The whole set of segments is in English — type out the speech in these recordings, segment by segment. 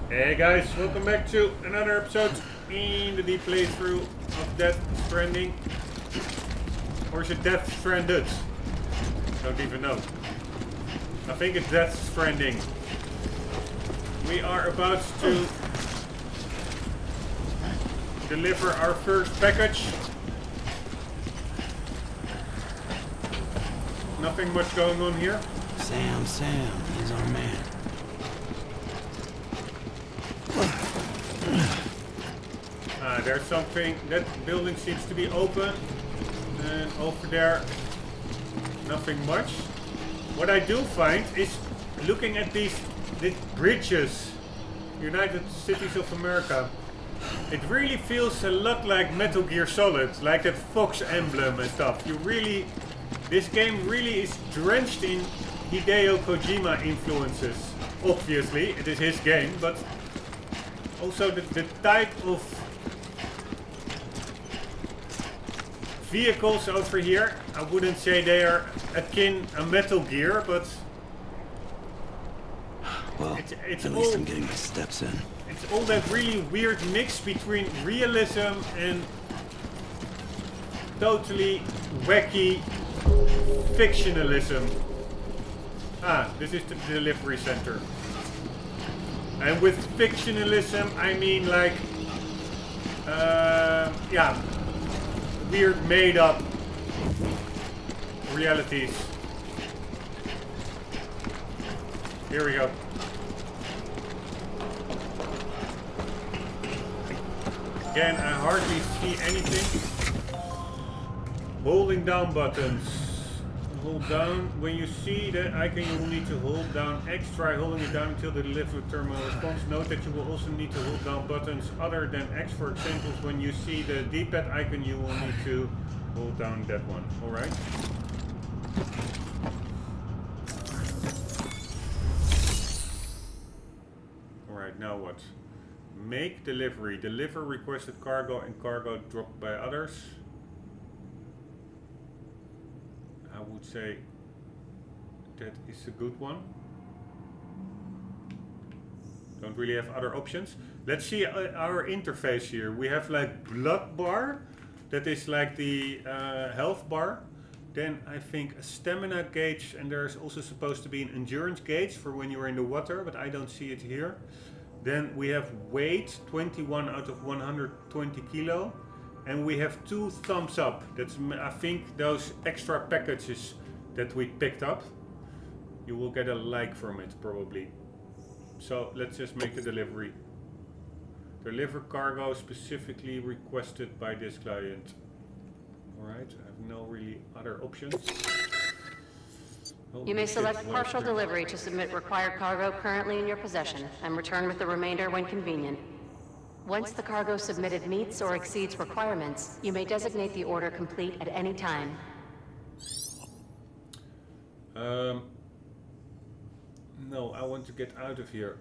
Hey guys, welcome back to another episode in the deep playthrough of Death Stranding. Or is it Death Stranded? Don't even know. I think it's Death Stranding. We are about to deliver our first package. Nothing much going on here. Sam, he's our man. There's something, that building seems to be open, and over there, nothing much. What I do find is, looking at these bridges, United Cities of America, it really feels a lot like Metal Gear Solid, like that Fox emblem and stuff. This game really is drenched in Hideo Kojima influences. Obviously, it is his game, but also the type of vehicles over here, I wouldn't say they are akin a Metal Gear, but well, it's at least I'm getting my steps in. It's all that really weird mix between realism and totally wacky fictionalism. This is the delivery center. And with fictionalism, I mean like, weird made up realities. Here we go. Again, I hardly see anything. Holding down buttons. Hold down. When you see the icon, you will need to hold down X. Try holding it down until the delivery terminal responds. Note that you will also need to hold down buttons other than X. For example, when you see the D-pad icon, you will need to hold down that one. Alright. Alright, now what? Make delivery. Deliver requested cargo and cargo dropped by others. I would say that is a good one. Don't really have other options. Let's see our interface here. We have like blood bar, that is like the health bar. Then I think a stamina gauge, and there's also supposed to be an endurance gauge for when you're in the water, but I don't see it here. Then we have weight, 21 out of 120 kilo. And we have 2 thumbs up. That's, I think, those extra packages that we picked up. You will get a like from it, probably. So let's just make the delivery. Deliver cargo specifically requested by this client. Alright, I have no really other options. You may select partial delivery to submit required cargo currently in your possession, and return with the remainder when convenient. Once the cargo submitted meets or exceeds requirements, you may designate the order complete at any time. No, I want to get out of here.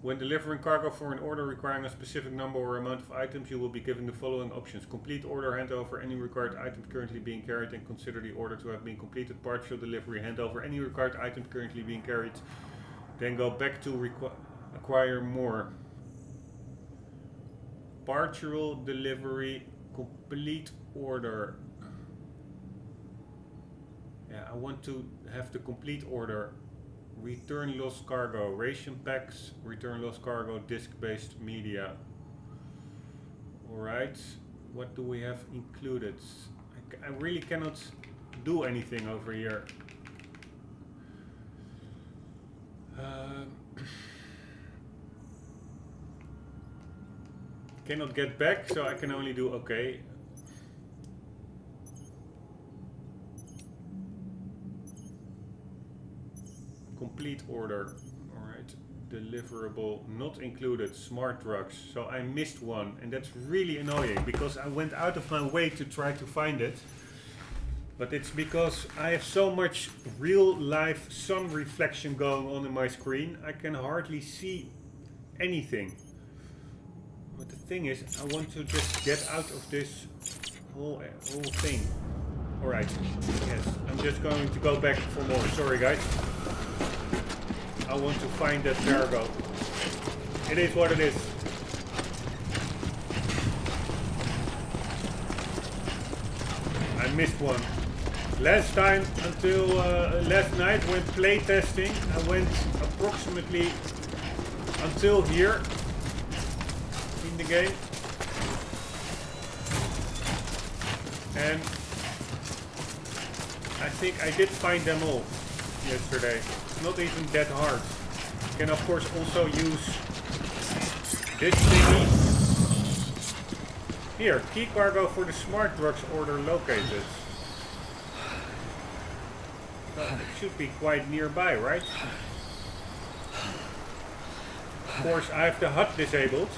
When delivering cargo for an order requiring a specific number or amount of items, you will be given the following options. Complete order, hand over any required items currently being carried and consider the order to have been completed. Partial delivery, hand over any required items currently being carried. Then go back to acquire more. Partial delivery, complete order. Yeah, I want to have the complete order. Return lost cargo, ration packs, return lost cargo, disc-based media. Alright, what do we have included? I really cannot do anything over here. Cannot get back, so I can only do okay. Complete order. Alright. Deliverable not included. Smart drugs. So I missed one, and that's really annoying because I went out of my way to try to find it. But it's because I have so much real life sun reflection going on in my screen, I can hardly see anything. But the thing is, I want to just get out of this whole thing. Alright, yes, I'm just going to go back for more. Sorry guys. I want to find that cargo. It is what it is. I missed one. Last time, until last night when playtesting, I went approximately until here in the game. And I think I did find them all yesterday. It's not even that hard. You can of course also use this thingy. Here, key cargo for the smart drugs order located. So it should be quite nearby, right? Of course, I have the HUD disabled.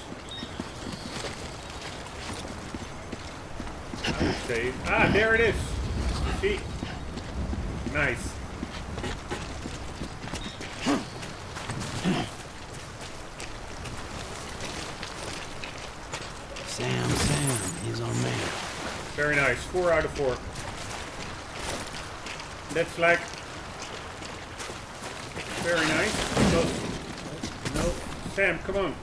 I would say, ah, there it is. See? Nice. Sam, he's our man. Very nice. 4 out of 4. That's like very nice. Because, no, Sam, come on.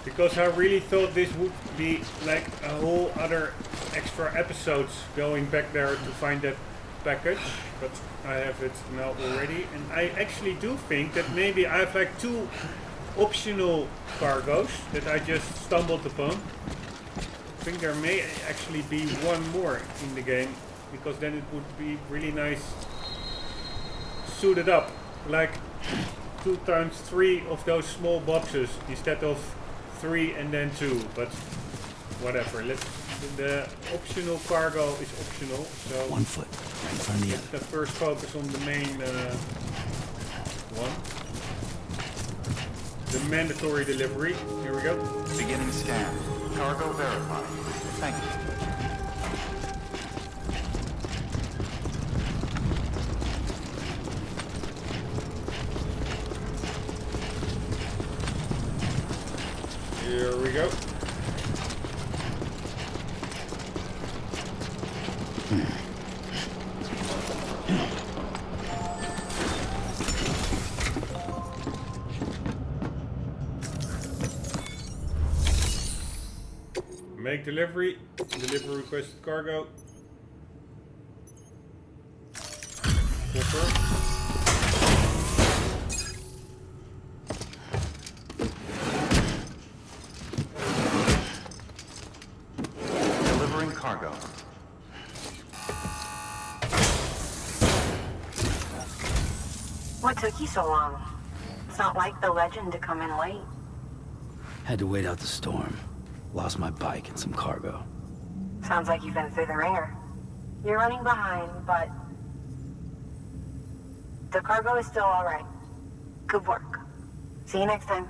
Because I really thought this would be like a whole other extra episodes going back there to find that package, but I have it now already. And I actually do think that maybe I have like 2 optional cargoes that I just stumbled upon. I think there may actually be one more in the game, because then it would be really nice suited up, like 2 times 3 of those small boxes instead of 3 and then 2, but whatever. The optional cargo is optional, so 1 foot right in front of the other. let's first focus on the main one. The mandatory delivery. Here we go. Beginning scan. Cargo verified. Thank you. Here we go. Make delivery. Deliver requested cargo. Confirm. Delivering cargo. What took you so long? It's not like the legend to come in late. Had to wait out the storm. Lost my bike and some cargo. Sounds like you've been through the ringer. You're running behind, but the cargo is still all right. Good work. See you next time.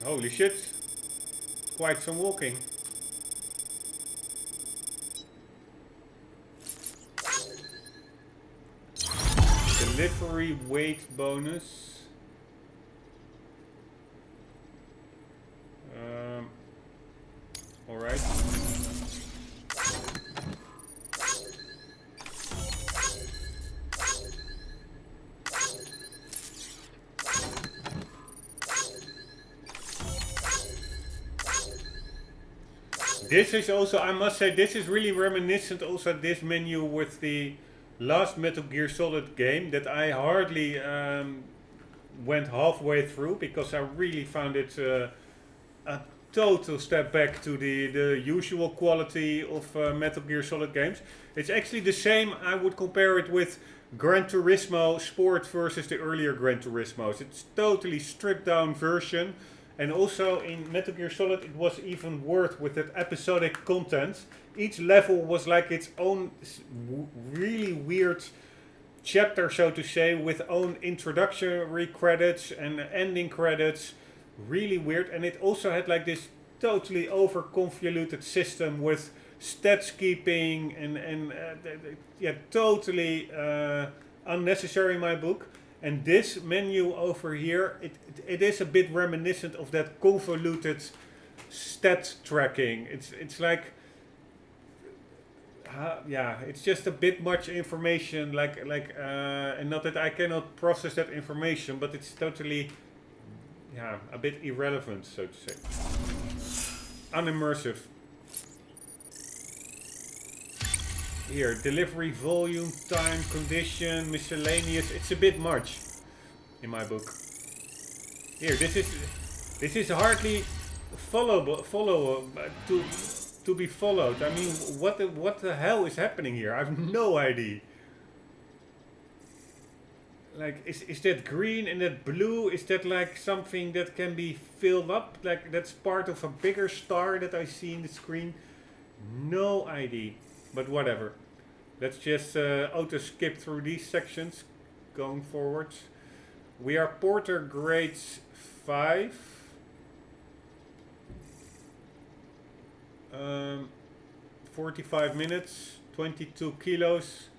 Holy shit. Quite some walking. Delivery weight bonus. Alright. This is also, I must say, this is really reminiscent also this menu with the last Metal Gear Solid game that I hardly went halfway through, because I really found it a total step back to the usual quality of Metal Gear Solid games. It's actually the same. I would compare it with Gran Turismo Sport versus the earlier Gran Turismos. It's totally stripped down version. And also in Metal Gear Solid it was even worse with that episodic content. Each level was like its own really weird chapter, so to say, with own introductory credits and ending credits. Really weird. And it also had like this totally over-convoluted system with stats keeping and yeah, totally unnecessary in my book. And this menu over here, it is a bit reminiscent of that convoluted stat tracking. It's like, yeah, it's just a bit much information. And not that I cannot process that information, but it's totally, yeah, a bit irrelevant, so to say. Unimmersive. Here, delivery volume, time, condition, miscellaneous. It's a bit much in my book. Here, this is hardly to be followed. I mean, what the hell is happening here? I have no idea. Like, is that green and that blue? Is that like something that can be filled up? Like that's part of a bigger star that I see in the screen? No idea. But whatever. Let's just auto skip through these sections going forwards. We are Porter grades 5. 45 minutes, 22 kilos,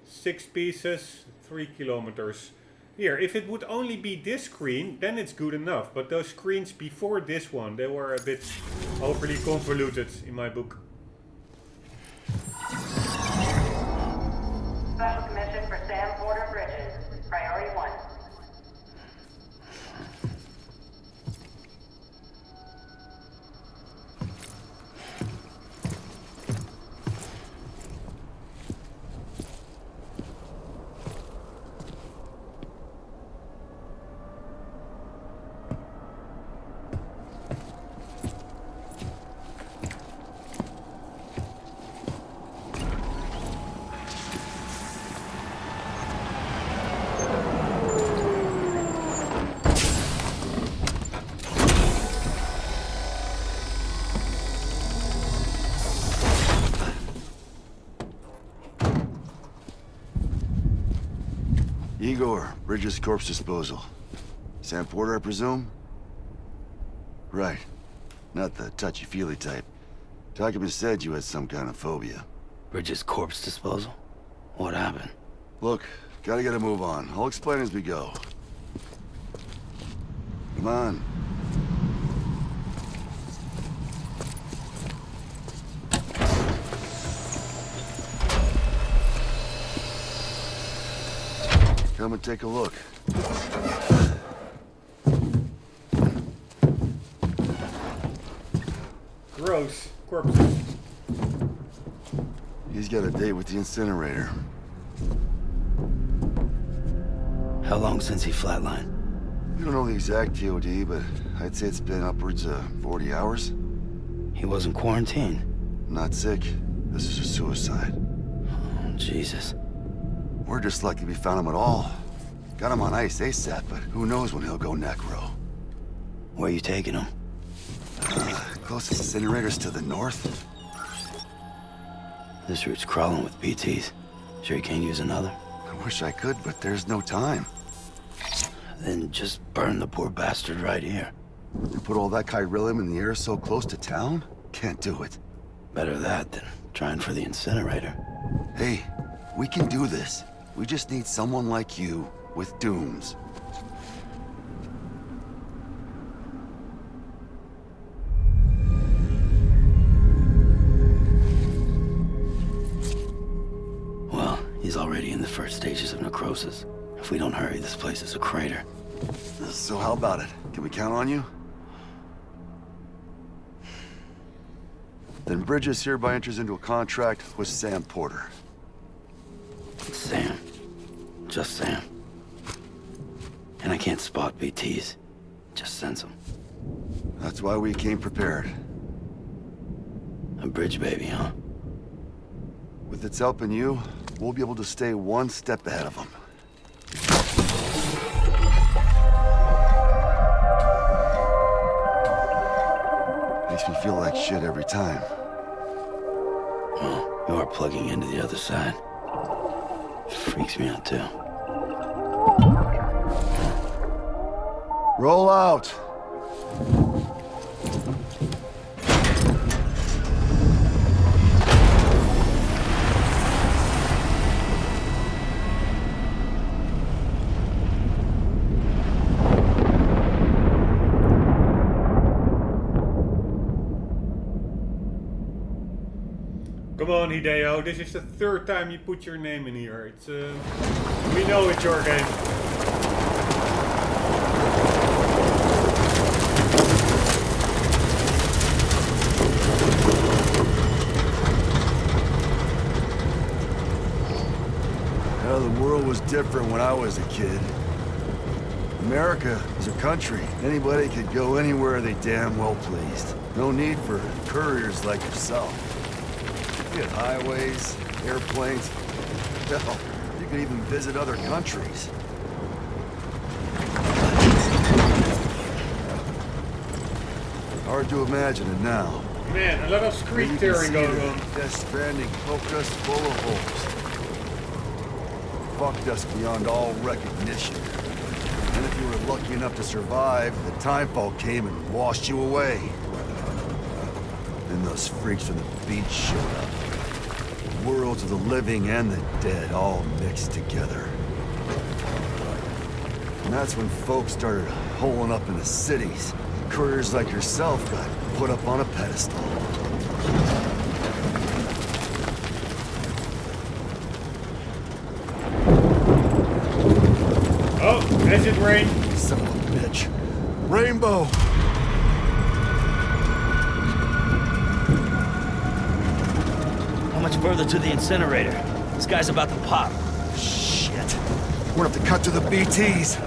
6 pieces, 3 kilometers. Here, if it would only be this screen, then it's good enough. But those screens before this one, they were a bit overly convoluted in my book. Special commission for Sam Porter Bridges. Priority 1. Igor, Bridges corpse disposal. Sam Porter, I presume? Right. Not the touchy-feely type. Document said you had some kind of phobia. Bridges corpse disposal? What happened? Look, gotta get a move on. I'll explain as we go. Come on. Come and take a look. Gross. Corpses. He's got a date with the incinerator. How long since he flatlined? We don't know the exact TOD, but I'd say it's been upwards of 40 hours. He wasn't quarantined. Not sick. This is a suicide. Oh, Jesus. We're just lucky we found him at all. Got him on ice ASAP, but who knows when he'll go necro. Where you taking him? Closest incinerator's to the north. This route's crawling with BTs. Sure you can't use another? I wish I could, but there's no time. Then just burn the poor bastard right here. You put all that chiralium in the air so close to town? Can't do it. Better that than trying for the incinerator. Hey, we can do this. We just need someone like you with dooms. Well, he's already in the first stages of necrosis. If we don't hurry, this place is a crater. So how about it? Can we count on you? Then Bridges hereby enters into a contract with Sam Porter. Sam. Just Sam. And I can't spot BTs. Just sense them. That's why we came prepared. A bridge baby, huh? With its help and you, we'll be able to stay one step ahead of them. Makes me feel like shit every time. Well, you are plugging into the other side. Freaks me out too. Roll out! Come on, Hideo. This is the third time you put your name in here. It's we know it's your game. Well, the world was different when I was a kid. America is a country. Anybody could go anywhere they damn well pleased. No need for couriers like yourself. We had highways, airplanes. Hell, you could even visit other countries. Hard to imagine it now. Man, a lot of screen You can tearing see going that on. Death Stranding poked us full of holes. Fucked us beyond all recognition. And if you were lucky enough to survive, the timefall came and washed you away. Then those freaks from the beach showed up. Worlds of the living and the dead all mixed together. And that's when folks started holing up in the cities. Couriers like yourself got put up on a pedestal. Oh, acid rain. Son of a bitch. Rainbow! How much further to the incinerator? This guy's about to pop. Shit. We're gonna have to cut to the BTs.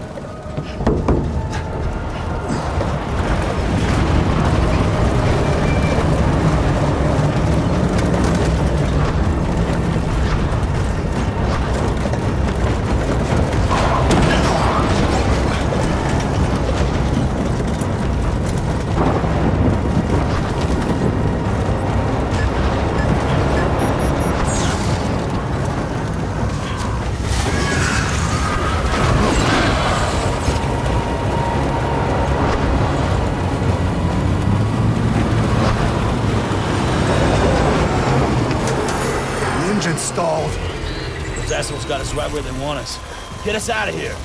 Stalled. Those assholes got us right where they want us. Get us out of here.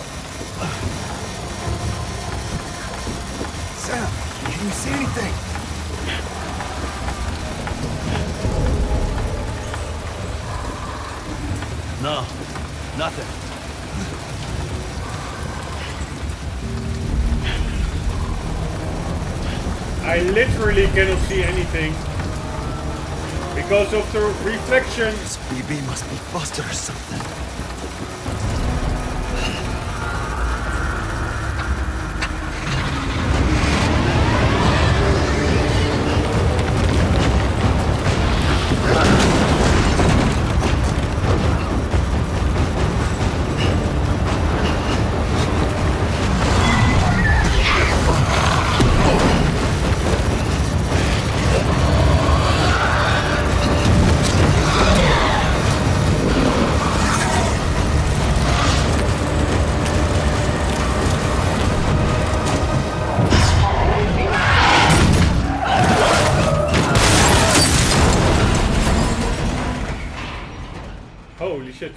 Sam, can you see anything? No, nothing. I literally cannot see anything. Because of the reflection. This BB must be busted or something. Holy shit.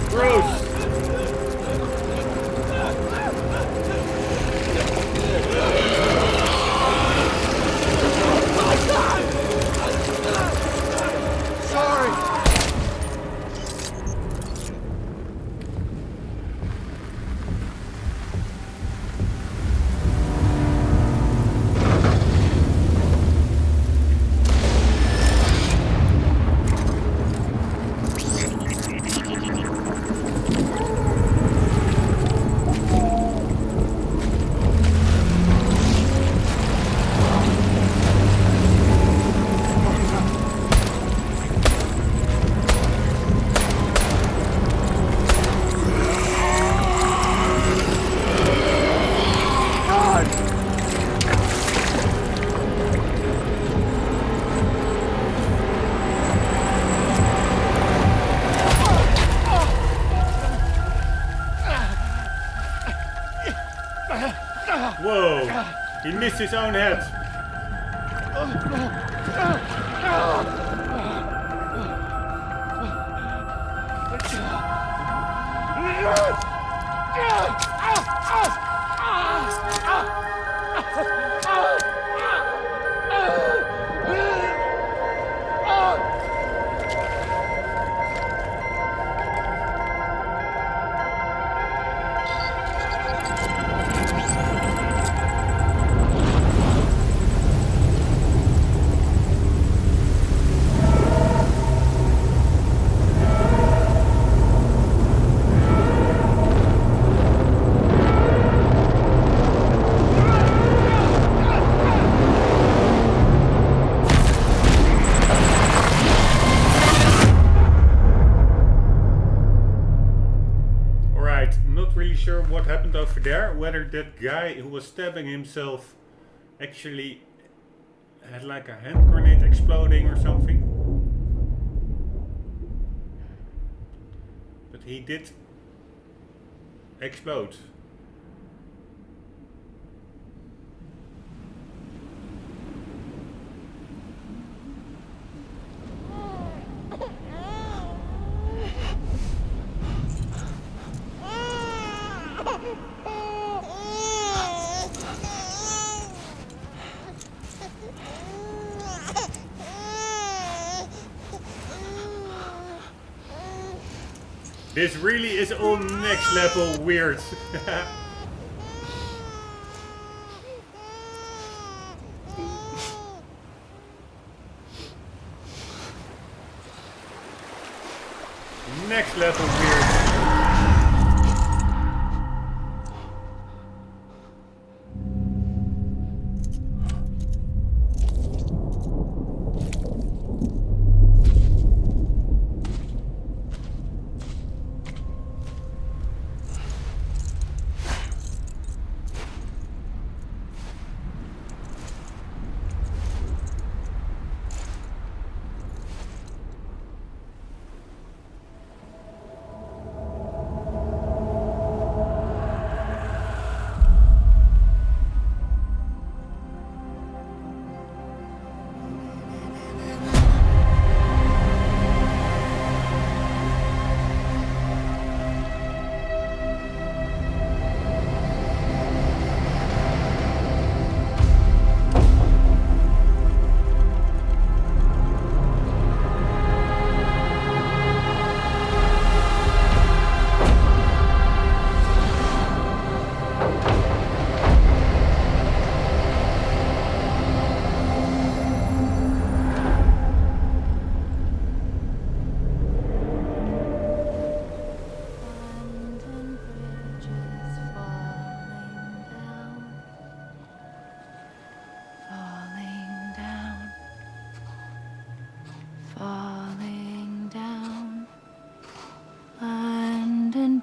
Gross. Whoa, he missed his own head. Sure what happened over there, whether that guy who was stabbing himself actually had like a hand grenade exploding or something. But he did explode. This really is all next level weird. Next level weird.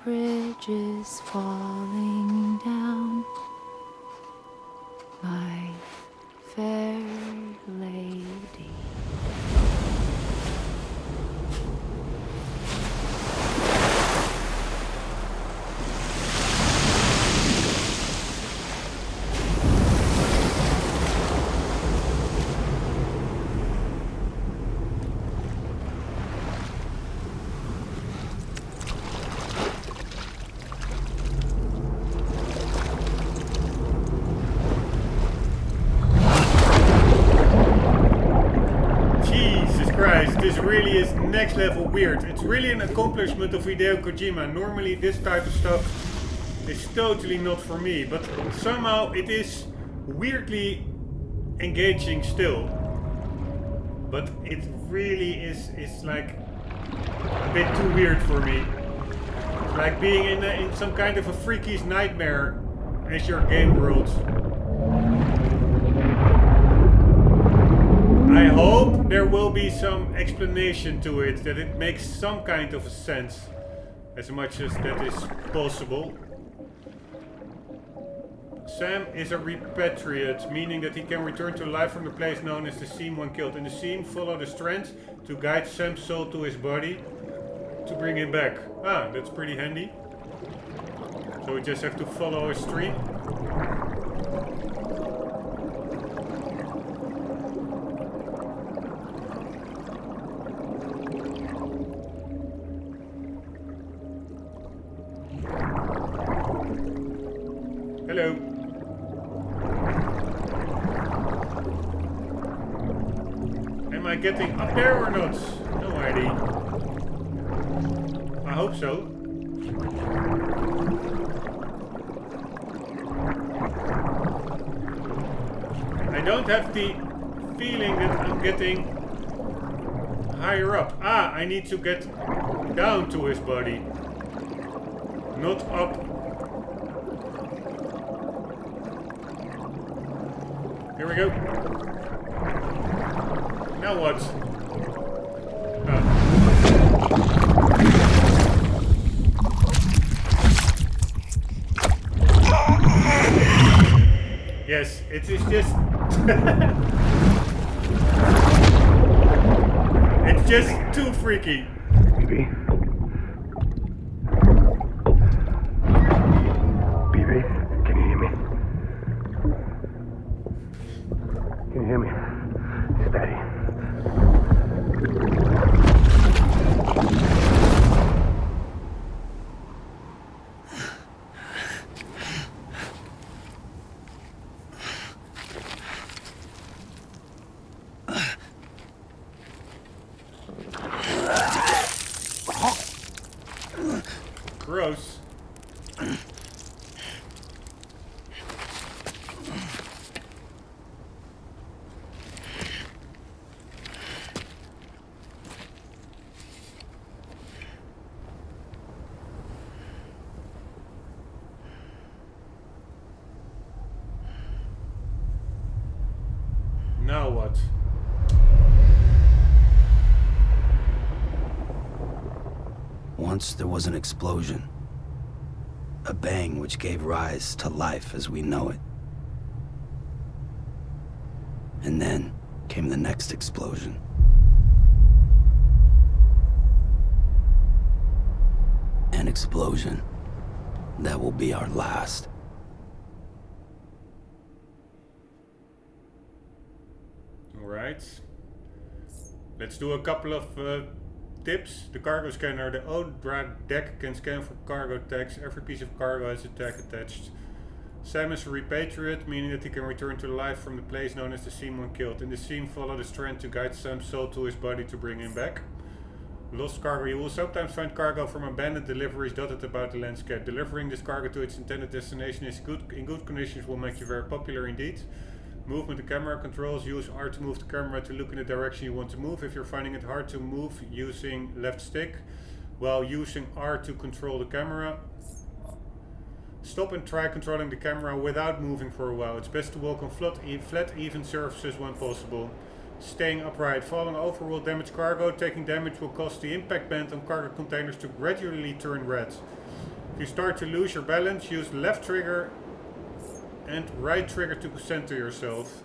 Bridges falling down, my fair lady. really is next level weird. It's really an accomplishment of Hideo Kojima. Normally this type of stuff is totally not for me, but somehow it is weirdly engaging still. But it really is like a bit too weird for me. It's like being in some kind of a freaky's nightmare as your game world. I hope there will be some explanation to it, that it makes some kind of a sense, as much as that is possible. Sam is a repatriate, meaning that he can return to life from the place known as the scene when killed. In the scene, follow the strands to guide Sam's soul to his body to bring him back. Ah, that's pretty handy. So we just have to follow a stream. Hello. Am I getting up there or not? No idea. I hope so. I don't have the feeling that I'm getting higher up. Ah, I need to get down to his body. Not up. Here we go. Now what? Yes, it is just... it's just too freaky. Baby. Baby, can you hear me? Can you hear me? It's Daddy. Gross. Now what? Once there was an explosion. A bang which gave rise to life as we know it. And then came the next explosion. An explosion that will be our last. Alright. Let's do a couple of tips. The cargo scanner. The ODRA deck can scan for cargo tags. Every piece of cargo has a tag attached. Sam is a repatriate, meaning that he can return to life from the place known as the scene when killed. In the scene, follow the strand to guide Sam's soul to his body to bring him back. Lost cargo. You will sometimes find cargo from abandoned deliveries dotted about the landscape. Delivering this cargo to its intended destination is in good conditions will make you very popular indeed. Movement and camera controls. Use R to move the camera to look in the direction you want to move. If you're finding it hard to move using left stick, while using R to control the camera. Stop and try controlling the camera without moving for a while. It's best to walk on flat, even surfaces when possible. Staying upright. Falling over will damage cargo. Taking damage will cause the impact band on cargo containers to gradually turn red. If you start to lose your balance, use left trigger and right trigger to center yourself.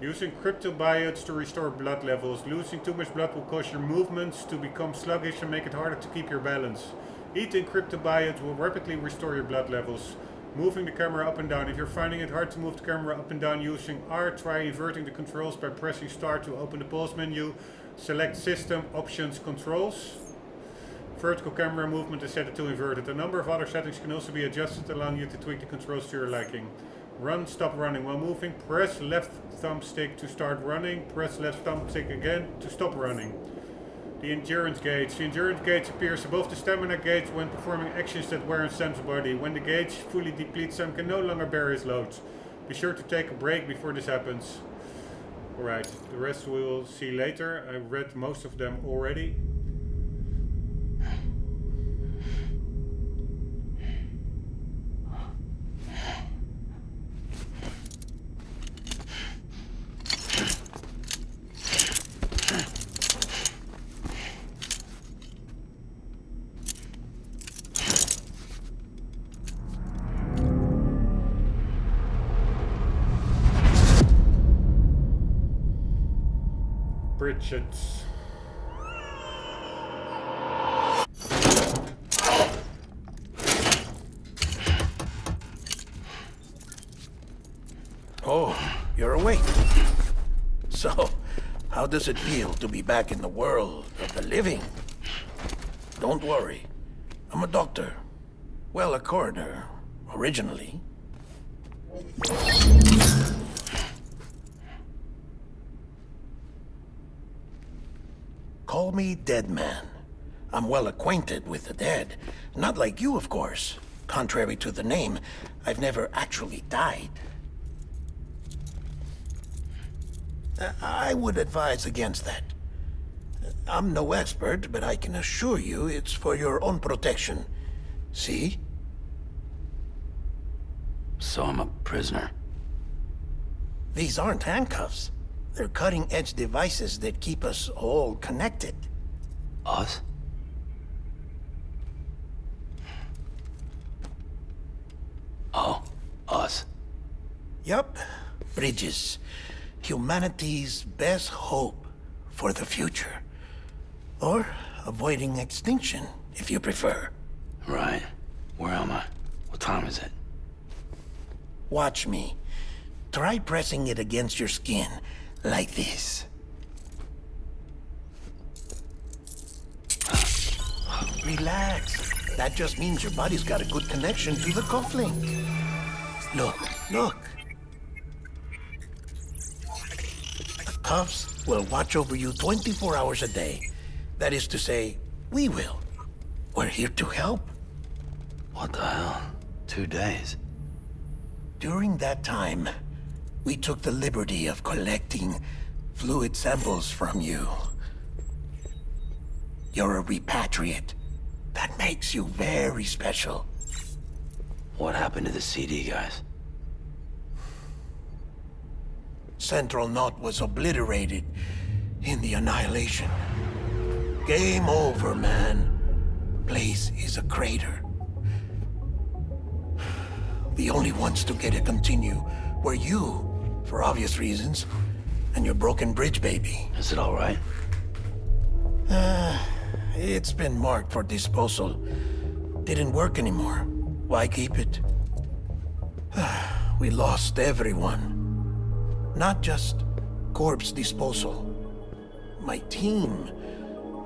Using cryptobiotes to restore blood levels. Losing too much blood will cause your movements to become sluggish and make it harder to keep your balance. Eating cryptobiotes will rapidly restore your blood levels. Moving the camera up and down. If you're finding it hard to move the camera up and down using R, try inverting the controls by pressing start to open the pause menu. Select System, Options, Controls. Vertical camera movement is set to inverted. A number of other settings can also be adjusted, allowing you to tweak the controls to your liking. Run, stop running. While moving, press left thumbstick to start running. Press left thumbstick again to stop running. The endurance gauge. The endurance gauge appears above the stamina gauge when performing actions that wear on Sam's body. When the gauge fully depletes, Sam can no longer bear his loads. Be sure to take a break before this happens. Alright, the rest we'll see later. I read most of them already. Bridget's. Oh, you're awake. So, how does it feel to be back in the world of the living? Don't worry. I'm a doctor. Well, a coroner, originally. Call me Dead Man. I'm well acquainted with the dead. Not like you, of course. Contrary to the name, I've never actually died. I would advise against that. I'm no expert, but I can assure you it's for your own protection. See? So I'm a prisoner. These aren't handcuffs. They're cutting-edge devices that keep us all connected. Us? Oh, us. Yup. Bridges. Humanity's best hope for the future. Or avoiding extinction, if you prefer. Right. Where am I? What time is it? Watch me. Try pressing it against your skin. Like this. Relax. That just means your body's got a good connection to the cufflink. Look. The cuffs will watch over you 24 hours a day. That is to say, we will. We're here to help. What the hell? 2 days? During that time, we took the liberty of collecting fluid samples from you. You're a repatriate. That makes you very special. What happened to the CD guys? Central Knot was obliterated in the Annihilation. Game over, man. Place is a crater. The only ones to get to continue were you, for obvious reasons, and your broken bridge baby. Is it all right? It's been marked for disposal. Didn't work anymore. Why keep it? We lost everyone. Not just corpse disposal. My team,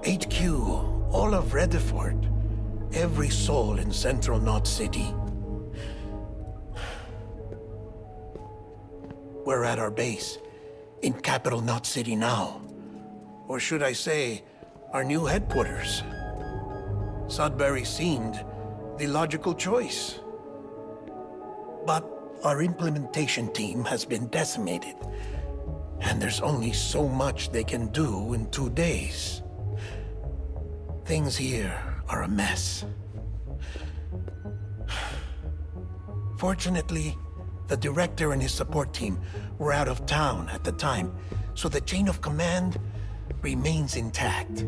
HQ, all of Redefort, every soul in Central Knot City. We're at our base, in Capital Knot City now. Or should I say, our new headquarters. Sudbury seemed the logical choice. But our implementation team has been decimated, and there's only so much they can do in 2 days. Things here are a mess. Fortunately, the director and his support team were out of town at the time, so the chain of command remains intact.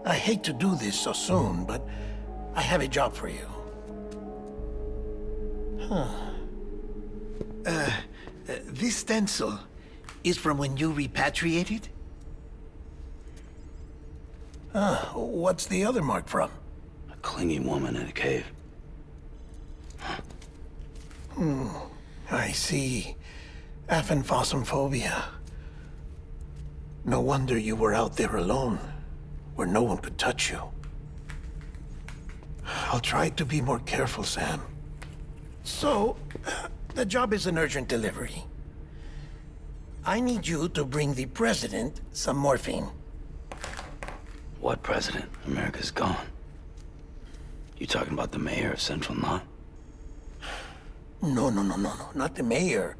I hate to do this so soon, but I have a job for you. This stencil is from when you repatriated? What's the other mark from? A clinging woman in a cave. I see. Aphenphosmphobia. No wonder you were out there alone, where no one could touch you. I'll try to be more careful, Sam. So, the job is an urgent delivery. I need you to bring the president some morphine. What president? America's gone. You talking about the mayor of Central Knot? No, not the mayor.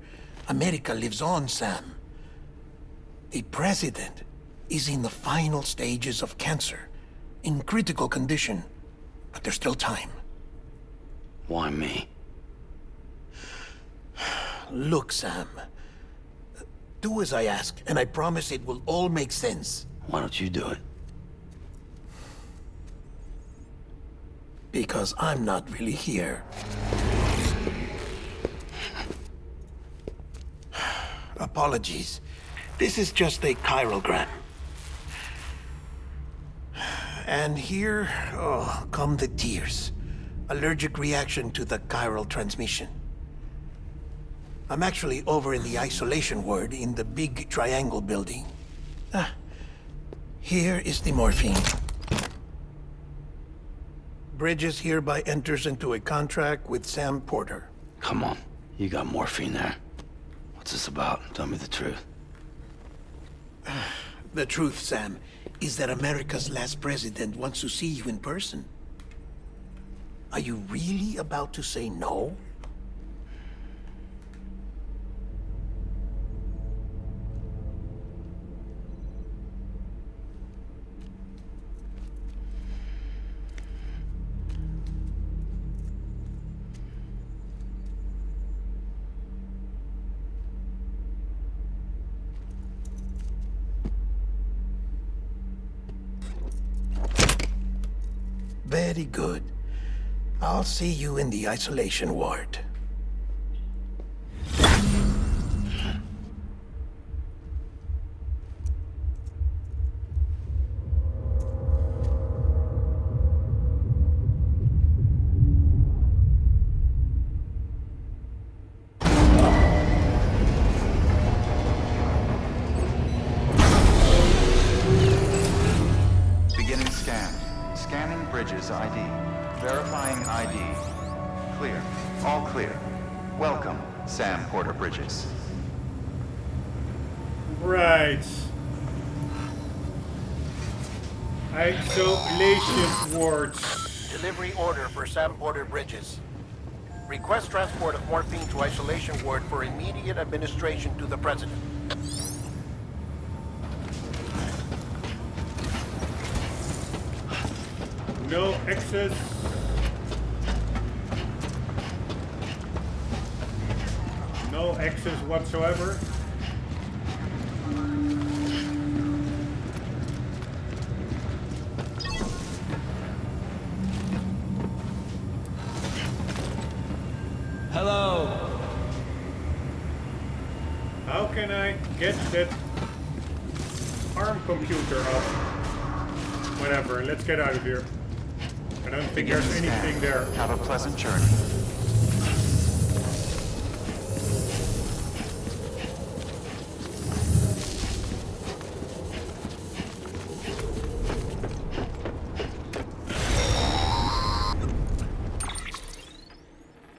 America lives on, Sam. The president is in the final stages of cancer, in critical condition, but there's still time. Why me? Look, Sam. Do as I ask, and I promise it will all make sense. Why don't you do it? Because I'm not really here. Apologies. This is just a chiralgram. And here, oh, come the tears. Allergic reaction to the chiral transmission. I'm actually over in the isolation ward in the big triangle building. Here is the morphine. Bridges hereby enters into a contract with Sam Porter. Come on. You got morphine there. What's this about? Tell me the truth. The truth, Sam, is that America's last president wants to see you in person. Are you really about to say no? Very good. I'll see you in the isolation ward. Beginning scan. Scanning Bridges ID. Verifying ID. Clear. All clear. Welcome, Sam Porter Bridges. Right. Isolation wards. Delivery order for Sam Porter Bridges. Request transport of morphine to isolation ward for immediate administration to the president. No access. No access whatsoever. Hello. How can I get that ARM computer up? Whatever, let's get out of here. I don't think Beginning there's anything scan. there. Have a pleasant journey.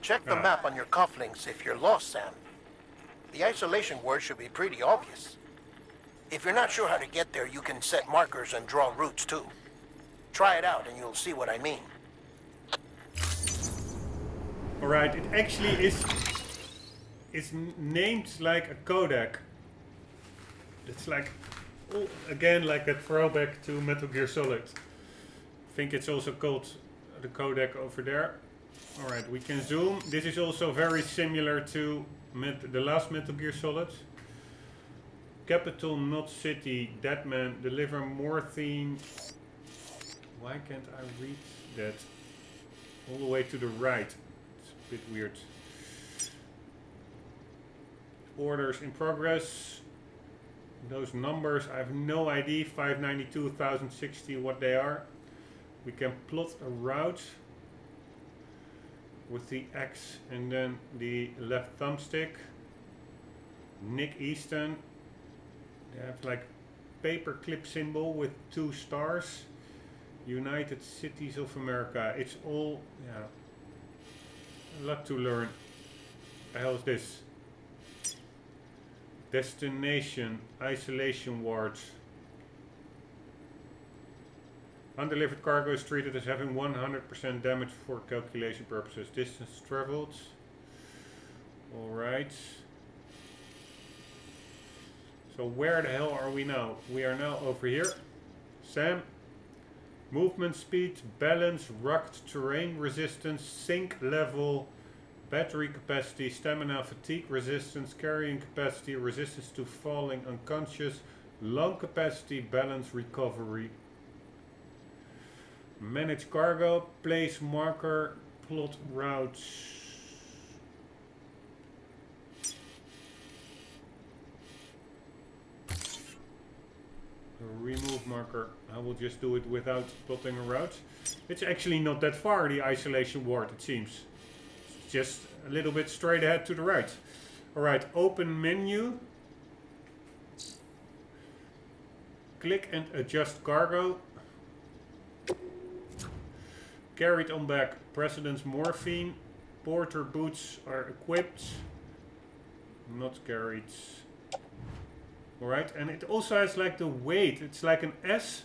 Check the map on your cufflinks if you're lost, Sam. The isolation word should be pretty obvious. If you're not sure how to get there, you can set markers and draw routes too. Try it out and you'll see what I mean. Alright, it actually is... It's named like a codec. It's like... Oh, again, like a throwback to Metal Gear Solid. I think it's also called the codec over there. Alright, we can zoom. This is also very similar to the last Metal Gear Solid. Capital, not city. Deadman, deliver morphine. Why can't I read that? All the way to the right. It's a bit weird. Orders in progress. Those numbers, I have no idea. 592, 1060, what they are. We can plot a route with the X and then the left thumbstick. Nick Easton. They have like paperclip symbol with 2 stars. United Cities of America. It's all, yeah, a lot to learn. The hell is this? Destination, isolation ward. Undelivered cargo is treated as having 100% damage for calculation purposes. Distance traveled. Alright. So where the hell are we now? We are now over here. Sam. Movement speed, balance, rugged terrain resistance, sink level, battery capacity, stamina, fatigue resistance, carrying capacity, resistance to falling unconscious, lung capacity, balance, recovery. Manage cargo, place marker, plot routes. Remove marker. I will just do it without plotting a route. It's actually not that far, the isolation ward, it seems. It's just a little bit straight ahead to the right. Alright, open menu. Click and adjust cargo. Carried on back. President's morphine. Porter boots are equipped. Not carried. Alright, and it also has like the weight. It's like an S.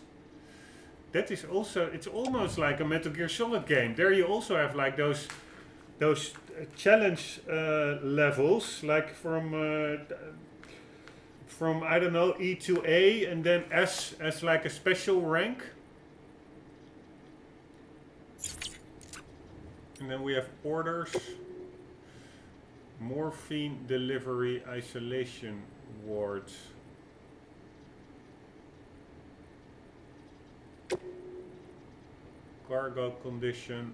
That is also, it's almost like a Metal Gear Solid game. There you also have like those challenge levels, like from I don't know, E to A, and then S as like a special rank. And then we have orders. Morphine delivery isolation ward. Cargo condition.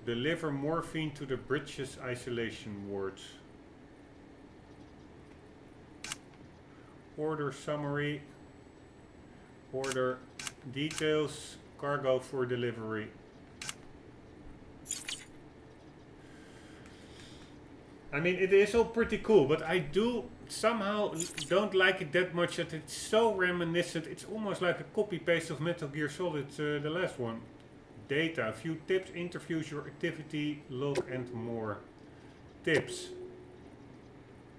Deliver morphine to the bridges isolation ward. Order summary. Order details. Cargo for delivery. I mean, it is all pretty cool, but I do somehow don't like it that much that it's so reminiscent. It's almost like a copy-paste of Metal Gear Solid, the last one. Data, a few tips, interviews, your activity, log, and more. Tips.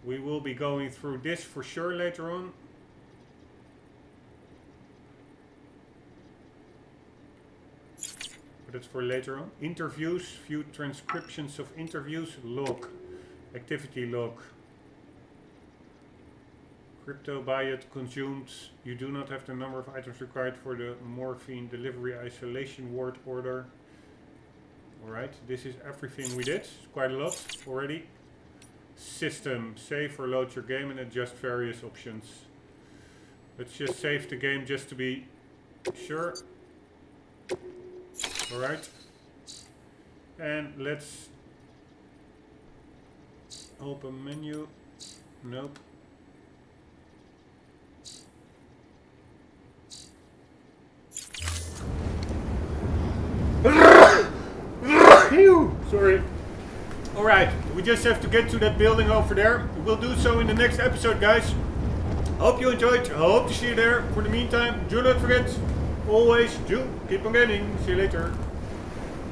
We will be going through this for sure later on. But that's for later on. Interviews, view transcriptions of interviews, log. Activity log. Crypto buy consumed. You do not have the number of items required for the morphine delivery isolation ward order. Alright, this is everything we did. It's quite a lot already. System. Save or load your game and adjust various options. Let's just save the game just to be sure. Alright. And let's open menu. Nope. Sorry. Alright, we just have to get to that building over there. We'll do so in the next episode, guys. Hope you enjoyed. I hope to see you there. For the meantime, do not forget, always do keep on gaming. See you later.